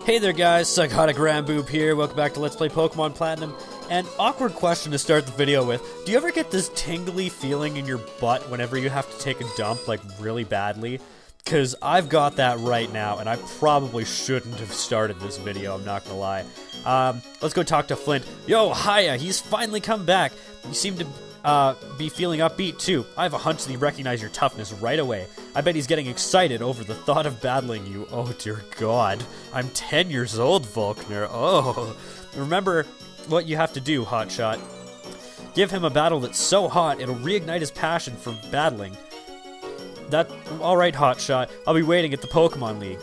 Hey there guys, Psychotic Ramboob here, welcome back to Let's Play Pokemon Platinum. An awkward question to start the video with. Do you ever get this tingly feeling in your butt whenever you have to take a dump, like, really badly? Because I've got that right now, and I probably shouldn't have started this video, I'm not gonna lie. Let's go talk to Flint. Yo, hiya, he's finally come back. You seem to be feeling upbeat too. I have a hunch that he recognized your toughness right away. I bet he's getting excited over the thought of battling you. Oh dear God. I'm 10 years old, Volkner. Oh. Remember what you have to do, Hotshot. Give him a battle that's so hot it'll reignite his passion for battling. Alright, Hotshot. I'll be waiting at the Pokemon League.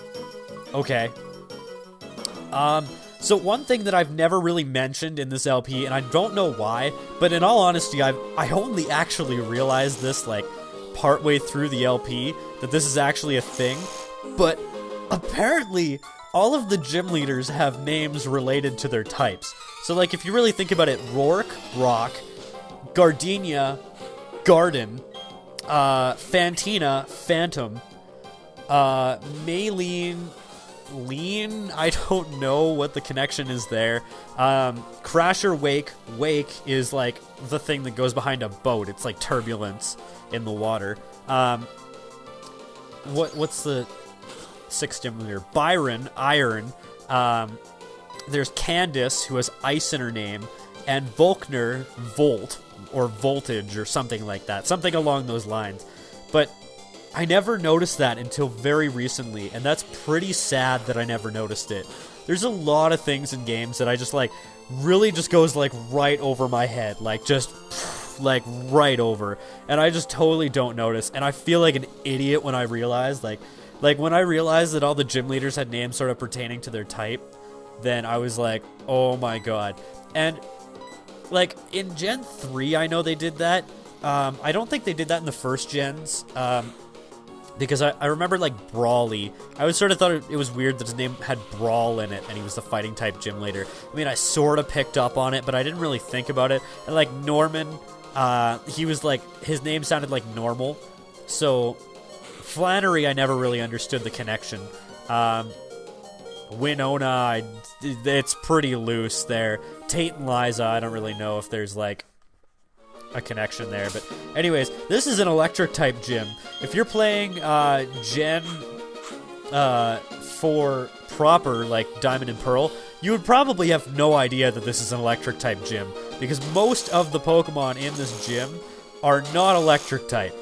Okay. So one thing that I've never really mentioned in this LP, and I don't know why, but in all honesty, I only actually realized this, like, partway through the LP, that this is actually a thing, but apparently all of the gym leaders have names related to their types. So, like, if you really think about it, Rourke, Rock, Gardenia, Garden, Fantina, Phantom, Maylene, Lean, I don't know what the connection is there. Crasher, Wake. Wake is like the thing that goes behind a boat. It's like turbulence in the water. What's the sixth gym leader? Byron, Iron. There's Candace, who has ice in her name, and Volkner, Volt, or Voltage, or something like that. Something along those lines. But I never noticed that until very recently, and that's pretty sad that I never noticed it. There's a lot of things in games that I just, like, really just goes, like, right over my head. Like, just, like, right over. And I just totally don't notice, and I feel like an idiot when I realize, like when I realized that all the gym leaders had names sort of pertaining to their type, then I was like, oh my god. And, like, in Gen 3, I know they did that. I don't think they did that in the first gens. Because I remember, like, Brawly. I always sort of thought it was weird that his name had Brawl in it, and he was the fighting type gym leader. I mean, I sort of picked up on it, but I didn't really think about it. And, like, Norman, he was, like, his name sounded like normal. So, Flannery, I never really understood the connection. Winona, it's pretty loose there. Tate and Liza, I don't really know if there's, like, a connection there, but anyways, this is an electric type gym. If you're playing Gen 4 proper, like Diamond and Pearl, you would probably have no idea that this is an electric type gym, because most of the Pokemon in this gym are not electric type.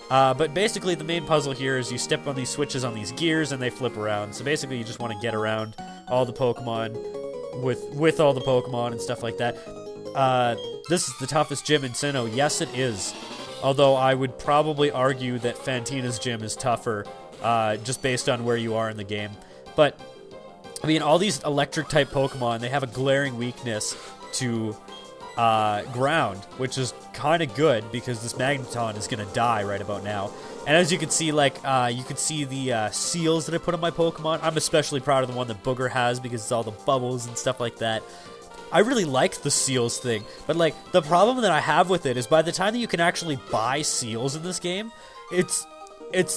But basically the main puzzle here is you step on these switches on these gears and they flip around. So basically you just want to get around all the Pokemon with all the Pokemon and stuff like that. This is the toughest gym in Sinnoh. Yes, it is. Although I would probably argue that Fantina's gym is tougher, just based on where you are in the game. But, I mean, all these electric-type Pokemon, they have a glaring weakness to ground, which is kind of good, because this Magneton is going to die right about now. And as you can see, like, you can see the seals that I put on my Pokemon. I'm especially proud of the one that Booger has, because it's all the bubbles and stuff like that. I really like the seals thing, but, like, the problem that I have with it is by the time that you can actually buy seals in this game, it's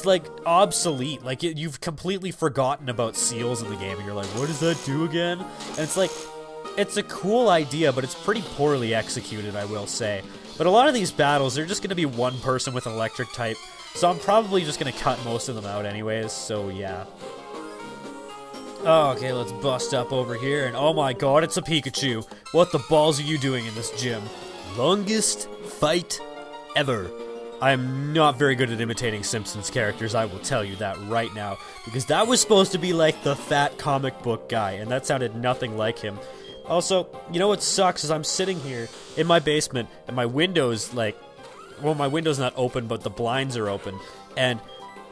like, obsolete. Like, you've completely forgotten about seals in the game, and you're like, what does that do again? And it's like, it's a cool idea, but it's pretty poorly executed, I will say. But a lot of these battles, they're just going to be one person with an electric type, so I'm probably just going to cut most of them out anyways, so yeah. Oh, okay, let's bust up over here, and oh my god, it's a Pikachu. What the balls are you doing in this gym? Longest fight ever. I am not very good at imitating Simpsons characters, I will tell you that right now, because that was supposed to be like the fat comic book guy, and that sounded nothing like him. Also, you know what sucks is I'm sitting here in my basement, and my window's like, well, my window's not open, but the blinds are open, and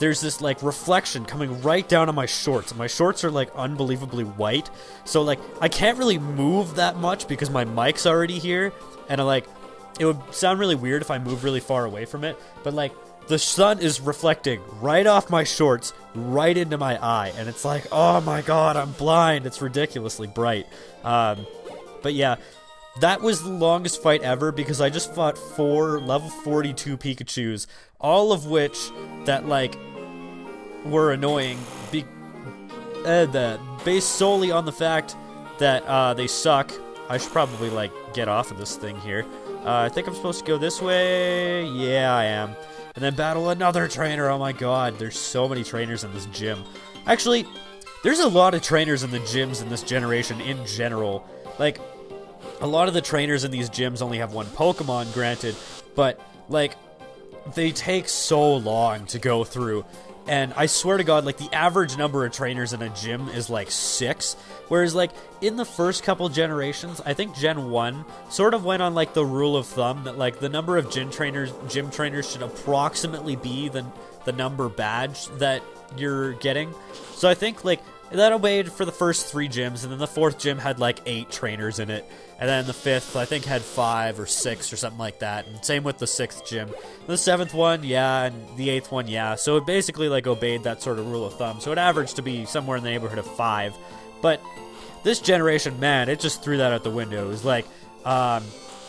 there's this, like, reflection coming right down on my shorts, and my shorts are, like, unbelievably white, so, like, I can't really move that much because my mic's already here, and, it would sound really weird if I moved really far away from it, but, like, the sun is reflecting right off my shorts, right into my eye, and it's like, oh my god, I'm blind, it's ridiculously bright. But yeah, that was the longest fight ever, because I just fought 4 level 42 Pikachus, all of which that, like, were annoying, based solely on the fact that they suck. I should probably, like, get off of this thing here. I think I'm supposed to go this way. Yeah, I am. And then battle another trainer. Oh my god, there's so many trainers in this gym. Actually, there's a lot of trainers in the gyms in this generation in general. Like, a lot of the trainers in these gyms only have one Pokemon, granted, but, like, they take so long to go through. And I swear to God, like, the average number of trainers in a gym is, like, 6. Whereas, like, in the first couple generations, I think Gen 1 sort of went on, like, the rule of thumb that, like, the number of gym trainers should approximately be the number badge that you're getting. So I think, like, that obeyed for the first 3 gyms, and then the 4th gym had, like, 8 trainers in it. And then the 5th, I think, had 5 or 6 or something like that. And same with the 6th gym. The 7th one, yeah, and the 8th one, yeah. So it basically, like, obeyed that sort of rule of thumb. So it averaged to be somewhere in the neighborhood of 5. But this generation, man, it just threw that out the window. It was like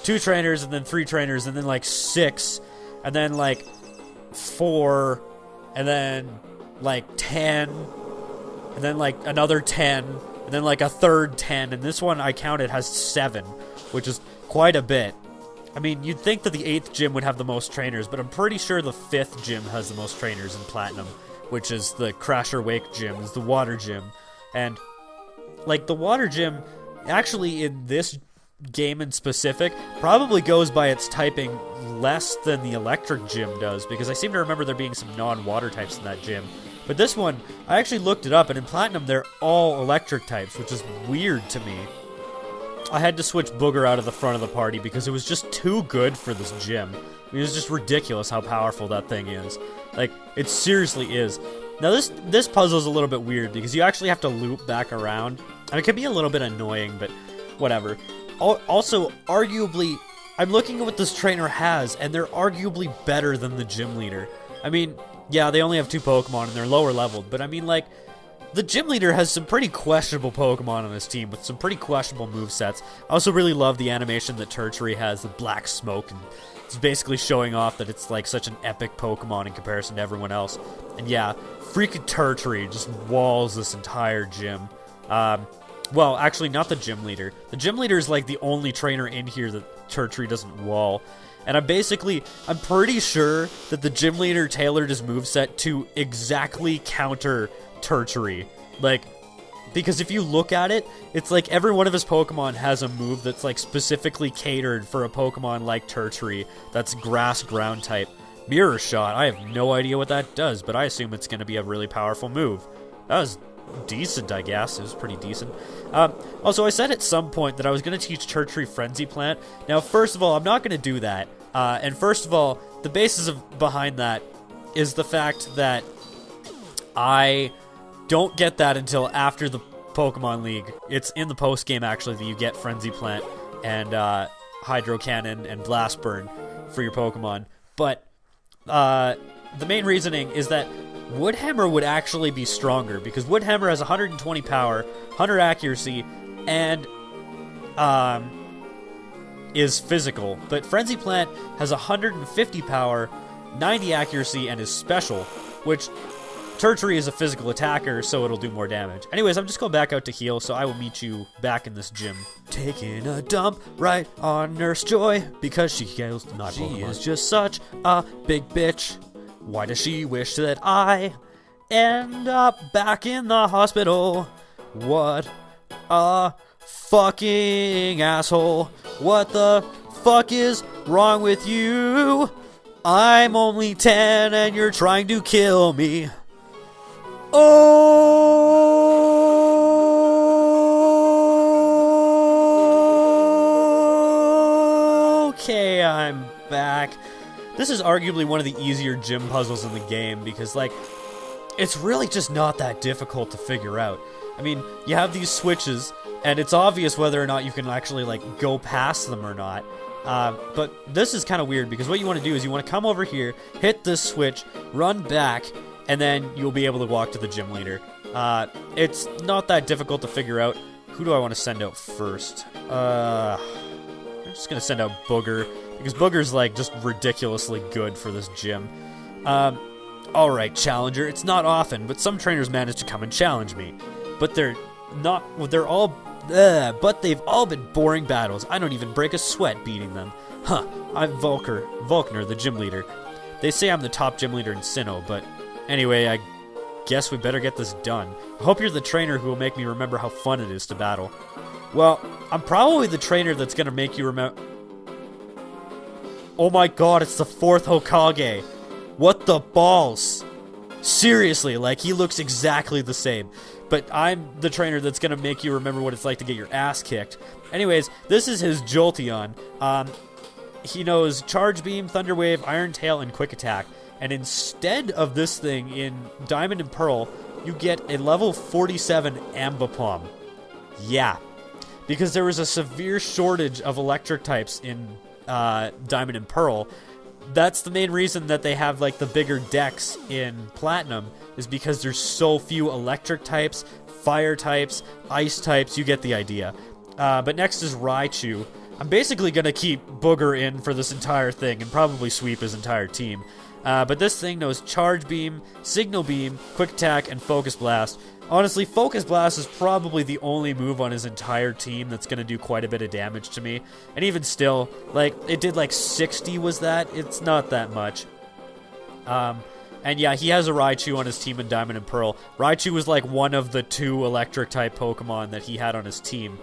2 trainers, and then 3 trainers, and then, like, 6, and then, like, 4, and then, like, 10, and then, like, another 10, and then, like, a third 10, and this one I counted has 7, which is quite a bit. I mean, you'd think that the 8th gym would have the most trainers, but I'm pretty sure the 5th gym has the most trainers in Platinum, which is the Crasher Wake gym, is the water gym. And, like, the water gym, actually in this game in specific, probably goes by its typing less than the electric gym does, because I seem to remember there being some non-water types in that gym. But this one, I actually looked it up, and in Platinum, they're all electric types, which is weird to me. I had to switch Booger out of the front of the party because it was just too good for this gym. I mean, it was just ridiculous how powerful that thing is. Like, it seriously is. Now, this puzzle's a little bit weird because you actually have to loop back around, and it can be a little bit annoying, but whatever. Also, arguably, I'm looking at what this trainer has, and they're arguably better than the gym leader. I mean, yeah, they only have 2 Pokemon, and they're lower leveled, but I mean, like, the gym leader has some pretty questionable Pokemon on his team with some pretty questionable movesets. I also really love the animation that Turtwig has, the black smoke, and it's basically showing off that it's, like, such an epic Pokemon in comparison to everyone else. And yeah, freaking Turtwig just walls this entire gym. Well, actually, not the gym leader. The gym leader is, like, the only trainer in here that Turtwig doesn't wall. And I'm pretty sure that the gym leader tailored his moveset to exactly counter Turtwig. Like, because if you look at it, it's like every one of his Pokemon has a move that's, like, specifically catered for a Pokemon like Turtwig that's grass ground type. Mirror Shot, I have no idea what that does, but I assume it's going to be a really powerful move. That was decent, I guess. It was pretty decent. Also, I said at some point that I was going to teach Turtwig Frenzy Plant. Now, first of all, I'm not going to do that. And first of all, the basis behind that is the fact that I don't get that until after the Pokemon League. It's in the post-game, actually, that you get Frenzy Plant and Hydro Cannon and Blast Burn for your Pokemon. But the main reasoning is that Woodhammer would actually be stronger, because Woodhammer has 120 power, 100 accuracy, and is physical. But Frenzy Plant has 150 power, 90 accuracy, and is special, which Turtwig is a physical attacker, so it'll do more damage. Anyways, I'm just going back out to heal, so I will meet you back in this gym. Taking a dump right on Nurse Joy, because she heals not Pokemon. She is just such a big bitch. Why does she wish that I end up back in the hospital? What a fucking asshole. What the fuck is wrong with you? I'm only 10 and you're trying to kill me. Okay, I'm back. This is arguably one of the easier gym puzzles in the game because, like, it's really just not that difficult to figure out. I mean, you have these switches, and it's obvious whether or not you can actually, like, go past them or not. But this is kind of weird because what you want to do is you want to come over here, hit this switch, run back, and then you'll be able to walk to the gym leader. It's not that difficult to figure out. Who do I want to send out first? I'm just going to send out Booger, because Booger's, like, just ridiculously good for this gym. Alright, Challenger, it's not often, but some trainers manage to come and challenge me. But they're but they've all been boring battles. I don't even break a sweat beating them. Huh, I'm Volkner, the gym leader. They say I'm the top gym leader in Sinnoh, but anyway, I guess we better get this done. I hope you're the trainer who will make me remember how fun it is to battle. Well, I'm probably the trainer that's gonna make you remember... Oh my god, it's the 4th Hokage! What the balls? Seriously, like, he looks exactly the same. But I'm the trainer that's gonna make you remember what it's like to get your ass kicked. Anyways, this is his Jolteon. He knows Charge Beam, Thunder Wave, Iron Tail, and Quick Attack. And instead of this thing in Diamond and Pearl, you get a level 47 Ambipom. Yeah. Because there was a severe shortage of electric types in Diamond and Pearl. That's the main reason that they have like the bigger decks in Platinum, is because there's so few electric types, fire types, ice types. You get the idea. But next is Raichu. I'm basically going to keep Booger in for this entire thing and probably sweep his entire team. But this thing knows Charge Beam, Signal Beam, Quick Attack, and Focus Blast. Honestly, Focus Blast is probably the only move on his entire team that's going to do quite a bit of damage to me. And even still, like, it did like 60 was that? It's not that much. And yeah, he has a Raichu on his team in Diamond and Pearl. Raichu was like one of the 2 electric-type Pokemon that he had on his team.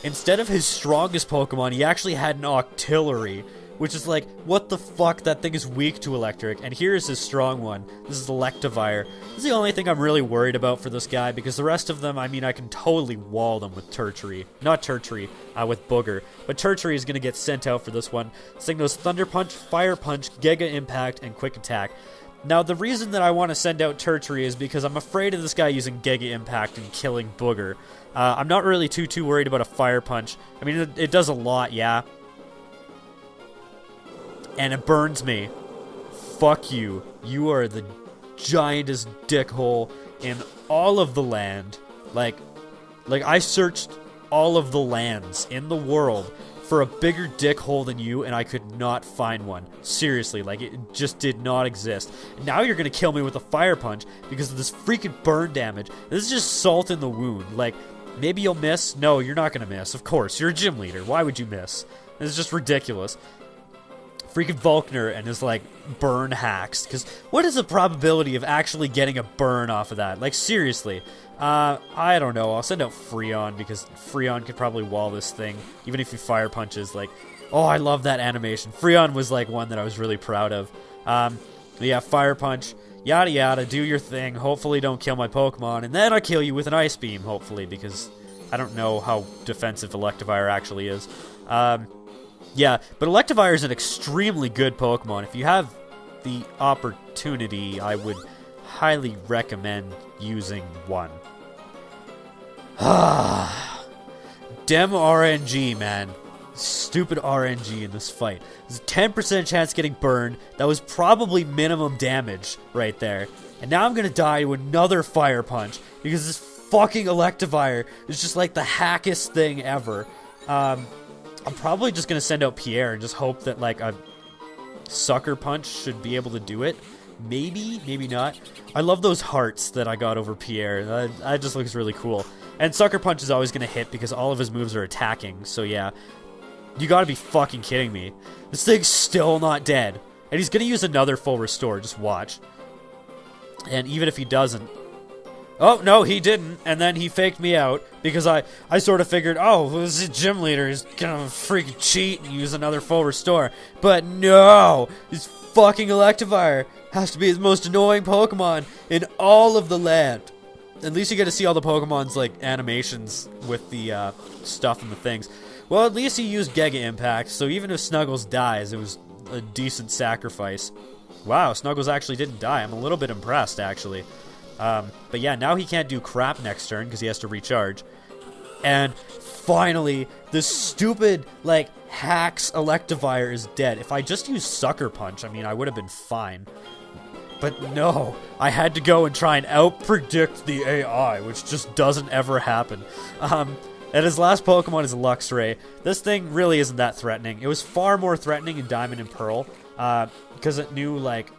Instead of his strongest Pokemon, he actually had an Octillery, which is like, what the fuck, that thing is weak to electric. And here's his strong one. This is Electivire. This is the only thing I'm really worried about for this guy, because the rest of them, I mean, I can totally wall them with Tertiary. Not Tertiary, with Booger. But Tertiary is going to get sent out for this one. This thing knows Thunder Punch, Fire Punch, Giga Impact, and Quick Attack. Now, the reason that I want to send out Tertiary is because I'm afraid of this guy using Giga Impact and killing Booger. I'm not really too worried about a Fire Punch. I mean, it does a lot, yeah. And it burns me. Fuck you. You are the giantest dickhole in all of the land. Like I searched all of the lands in the world for a bigger dickhole than you, and I could not find one. Seriously, like, it just did not exist. And now you're gonna kill me with a Fire Punch because of this freaking burn damage. This is just salt in the wound. Like, maybe you'll miss? No, you're not gonna miss. Of course, you're a gym leader. Why would you miss? This is just ridiculous. Freaking Volkner and his, like, burn hacks. Because what is the probability of actually getting a burn off of that? Like, seriously. I don't know. I'll send out Freon, because Freon could probably wall this thing, even if he Fire Punches. Like, oh, I love that animation. Freon was, like, one that I was really proud of. Yeah, Fire Punch. Yada yada, do your thing. Hopefully don't kill my Pokemon. And then I'll kill you with an Ice Beam, hopefully, because I don't know how defensive Electivire actually is. Yeah, but Electivire is an extremely good Pokemon. If you have the opportunity, I would highly recommend using one. Dem RNG, man. Stupid RNG in this fight. There's a 10% chance getting burned. That was probably minimum damage right there. And now I'm gonna die to another Fire Punch because this fucking Electivire is just like the hackest thing ever. I'm probably just gonna send out Pierre and just hope that, like, a Sucker Punch should be able to do it. Maybe, maybe not. I love those hearts that I got over Pierre. That just looks really cool. And Sucker Punch is always gonna hit because all of his moves are attacking, so yeah. You gotta be fucking kidding me. This thing's still not dead. And he's gonna use another full restore, just watch. And even if he doesn't... Oh, no, he didn't, and then he faked me out, because I sort of figured, oh, this gym leader is gonna freaking cheat and use another full restore. But no! This fucking Electivire has to be the most annoying Pokemon in all of the land. At least you get to see all the Pokemon's, like, animations with the stuff and the things. Well, at least he used Giga Impact, so even if Snuggles dies, it was a decent sacrifice. Wow, Snuggles actually didn't die. I'm a little bit impressed, actually. But yeah, now he can't do crap next turn because he has to recharge. And finally, this stupid, like, hacks Electivire is dead. If I just used Sucker Punch, I mean, I would have been fine. But no, I had to go and try and out-predict the AI, which just doesn't ever happen. And his last Pokemon is Luxray. This thing really isn't that threatening. It was far more threatening in Diamond and Pearl, because it knew, like,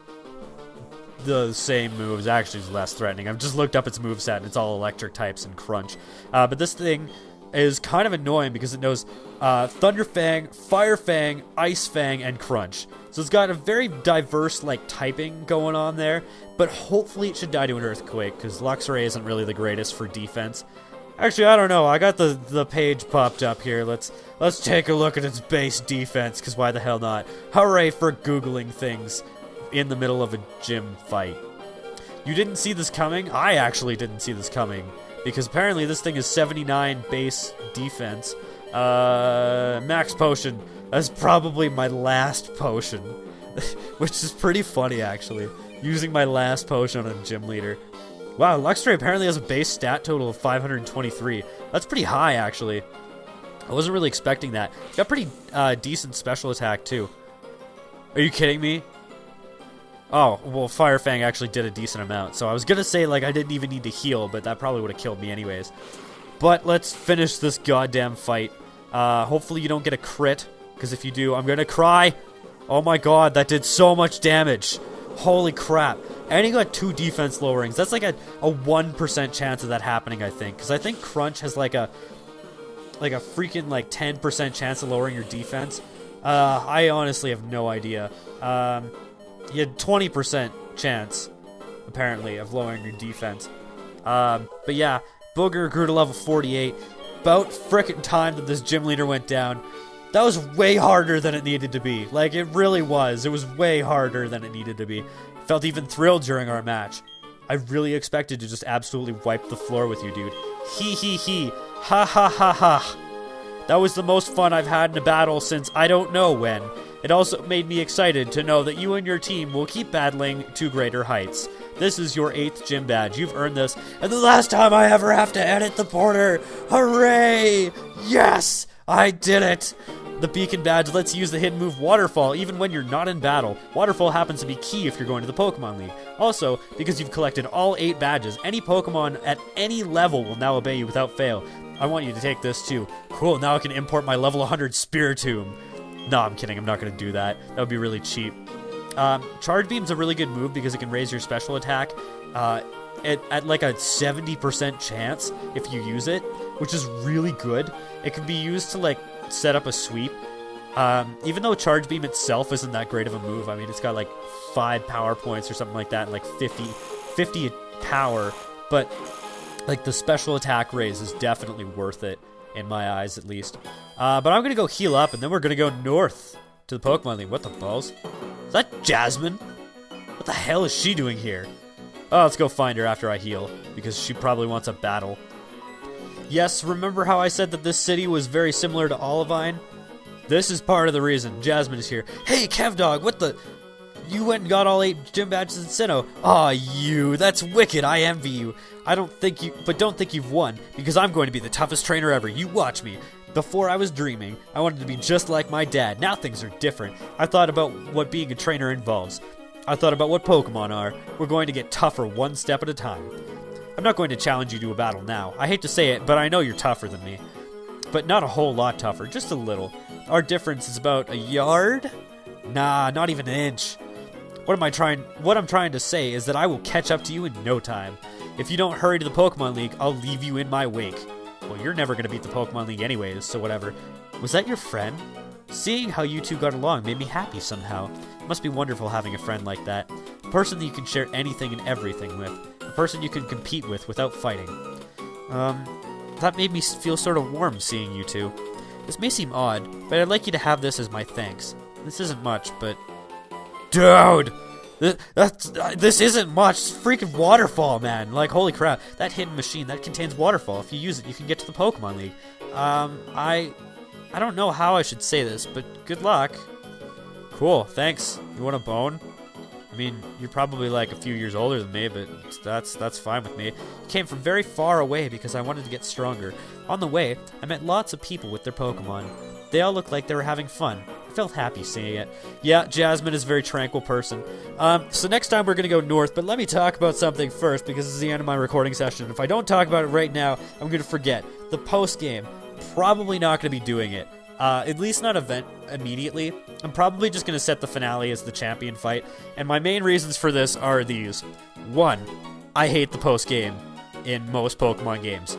the same moves. Actually, it's less threatening. I've just looked up its moveset, and it's all electric types and crunch. But this thing is kind of annoying because it knows Thunder Fang, Fire Fang, Ice Fang, and Crunch. So it's got a very diverse like typing going on there, but hopefully it should die to an Earthquake because Luxray isn't really the greatest for defense. Actually, I don't know. I got the page popped up here. Let's take a look at its base defense because why the hell not? Hooray for Googling things in the middle of a gym fight. You didn't see this coming? I actually didn't see this coming because apparently this thing is 79 base defense. Max potion. That's probably my last potion, which is pretty funny actually. Using my last potion on a gym leader. Wow, Luxray apparently has a base stat total of 523. That's pretty high actually. I wasn't really expecting that. It's got pretty decent special attack too. Are you kidding me? Oh, well, Fire Fang actually did a decent amount. So I was gonna say like I didn't even need to heal, but that probably would have killed me anyways. But let's finish this goddamn fight. Hopefully you don't get a crit, because if you do, I'm gonna cry. Oh my god, that did so much damage. Holy crap. And he got 2 defense lowerings. That's like a 1% chance of that happening, I think. Because I think Crunch has like a freaking like 10% chance of lowering your defense. I honestly have no idea. You had 20% chance, apparently, of lowering your defense. But yeah, Booger grew to level 48. About frickin' time that this gym leader went down. That was way harder than it needed to be. Like, it really was. It was way harder than it needed to be. Felt even thrilled during our match. I really expected to just absolutely wipe the floor with you, dude. Hee hee hee. Ha ha ha ha. That was the most fun I've had in a battle since I don't know when. It also made me excited to know that you and your team will keep battling to greater heights. This is your 8th gym badge. You've earned this. And the last time I ever have to edit the border. Hooray! Yes! I did it! The beacon badge lets you use the hidden move Waterfall even when you're not in battle. Waterfall happens to be key if you're going to the Pokemon League. Also, because you've collected all 8 badges, any Pokemon at any level will now obey you without fail. I want you to take this too. Cool, now I can import my level 100 Spiritomb. No, I'm kidding, I'm not going to do that. That would be really cheap. Charge Beam's a really good move because it can raise your special attack at like a 70% chance if you use it, which is really good. It can be used to like set up a sweep. Even though Charge Beam itself isn't that great of a move, I mean, it's got like 5 power points or something like that, and like 50 power, but like the special attack raise is definitely worth it, in my eyes at least. But I'm gonna go heal up, and then we're gonna go north to the Pokemon League. What the balls? Is that Jasmine? What the hell is she doing here? Oh, let's go find her after I heal, because she probably wants a battle. Yes, remember how I said that this city was very similar to Olivine? This is part of the reason. Jasmine is here. Hey, Kevdog, what the... You went and got all 8 gym badges in Sinnoh. Aw, you. That's wicked. I envy you. Don't think you've won, because I'm going to be the toughest trainer ever. You watch me. Before I was dreaming, I wanted to be just like my dad. Now things are different. I thought about what being a trainer involves. I thought about what Pokemon are. We're going to get tougher one step at a time. I'm not going to challenge you to a battle now. I hate to say it, but I know you're tougher than me. But not a whole lot tougher, just a little. Our difference is about a yard? Nah, not even an inch. What I'm trying to say is that I will catch up to you in no time. If you don't hurry to the Pokemon League, I'll leave you in my wake. Well, you're never going to beat the Pokemon League anyways, so whatever. Was that your friend? Seeing how you two got along made me happy somehow. It must be wonderful having a friend like that. A person that you can share anything and everything with. A person you can compete with without fighting. That made me feel sort of warm seeing you two. This may seem odd, but I'd like you to have this as my thanks. This isn't much, but... Dude! This isn't much. It's freaking Waterfall, man. Like, holy crap. That hidden machine, that contains Waterfall. If you use it, you can get to the Pokemon League. I don't know how I should say this, but good luck. Cool, thanks. You want a bone? I mean, you're probably like a few years older than me, but that's fine with me. You came from very far away because I wanted to get stronger. On the way, I met lots of people with their Pokemon. They all looked like they were having fun. I felt happy seeing it. Yeah, Jasmine is a very tranquil person. So next time we're going to go north, but let me talk about something first because this is the end of my recording session. If I don't talk about it right now, I'm going to forget. The post-game, probably not going to be doing it. At least not event immediately. I'm probably just going to set the finale as the champion fight, and my main reasons for this are these. 1, I hate the post-game in most Pokemon games.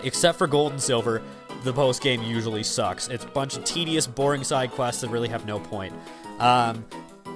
Except for Gold and Silver, the post-game usually sucks. It's a bunch of tedious, boring side quests that really have no point.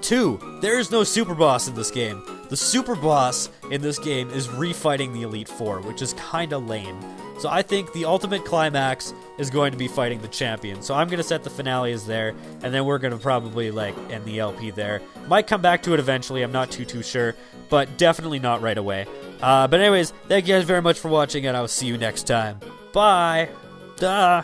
2, there is no super boss in this game. The super boss in this game is refighting the Elite Four, which is kinda lame. So I think the ultimate climax is going to be fighting the champion. So I'm going to set the finale as there, and then we're going to probably, like, end the LP there. Might come back to it eventually, I'm not too sure, but definitely not right away. But anyways, thank you guys very much for watching, and I'll see you next time. Bye! Duh!